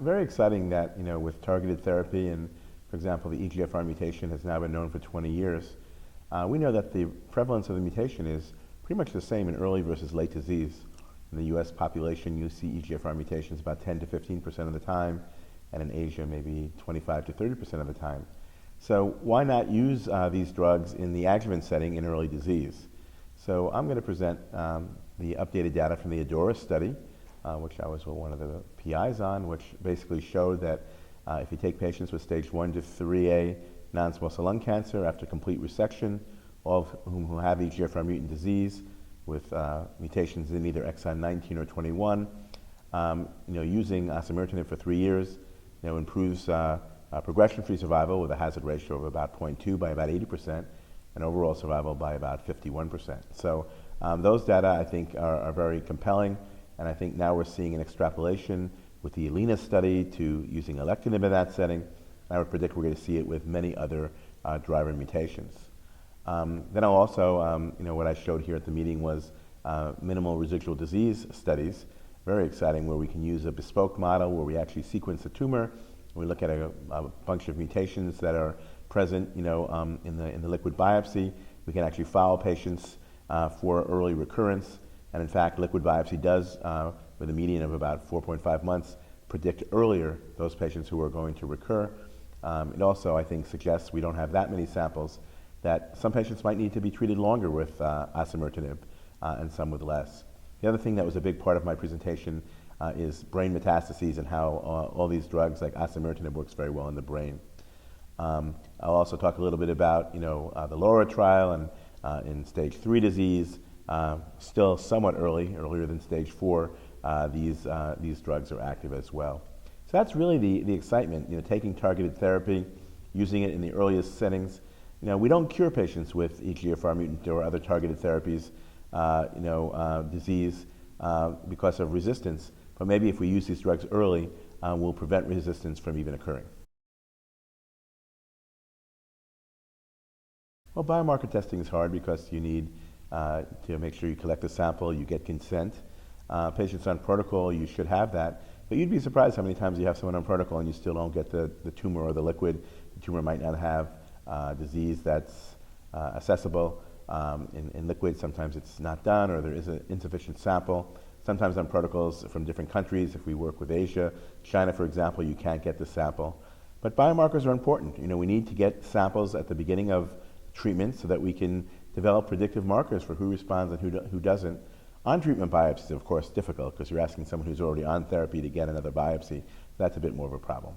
Very exciting that, with targeted therapy and, for example, the EGFR mutation has now been known for 20 years. We know that the prevalence of the mutation is pretty much the same in early versus late disease. In the US population, you see EGFR mutations about 10 to 15% of the time, and in Asia, maybe 25 to 30% of the time. So why not use these drugs in the adjuvant setting in early disease? So I'm going to present the updated data from the ADAURA study, which I was one of the PIs on, which basically showed that if you take patients with stage 1 to 3A non-small cell lung cancer after complete resection, all of whom who have EGFR mutant disease with mutations in either exon 19 or 21, using osimertinib for 3 years, improves progression-free survival with a hazard ratio of about 0.2 by about 80%, and overall survival by about 51%. So those data, I think, are very compelling, and I think now we're seeing an extrapolation with the ALINA study to using alectinib in that setting. I would predict we're going to see it with many other driver mutations. Then I'll also, what I showed here at the meeting was minimal residual disease studies, very exciting, where we can use a bespoke model where we actually sequence the tumor. We look at a bunch of mutations that are present, in the liquid biopsy. We can actually follow patients for early recurrence, and in fact, liquid biopsy does, with a median of about 4.5 months, predict earlier those patients who are going to recur. It also, I think, suggests we don't have that many samples, that some patients might need to be treated longer with osimertinib and some with less. The other thing that was a big part of my presentation is brain metastases and how all these drugs like osimertinib works very well in the brain. I'll also talk a little bit about the LAURA trial and in stage 3 disease, still somewhat earlier than stage 4, these drugs are active as well. So that's really the excitement, taking targeted therapy, using it in the earliest settings. We don't cure patients with EGFR mutant or other targeted therapies, disease because of resistance, but maybe if we use these drugs early, we'll prevent resistance from even occurring. Well, biomarker testing is hard because you need to make sure you collect the sample, you get consent. Patients on protocol, you should have that, but you'd be surprised how many times you have someone on protocol and you still don't get the tumor or the liquid. The tumor might not have disease that's accessible. In liquid, sometimes it's not done or there is an insufficient sample. Sometimes on protocols from different countries, if we work with Asia, China, for example, you can't get the sample. But biomarkers are important. We need to get samples at the beginning of treatment so that we can develop predictive markers for who responds and who doesn't. On-treatment biopsies, of course, difficult because you're asking someone who's already on therapy to get another biopsy. That's a bit more of a problem.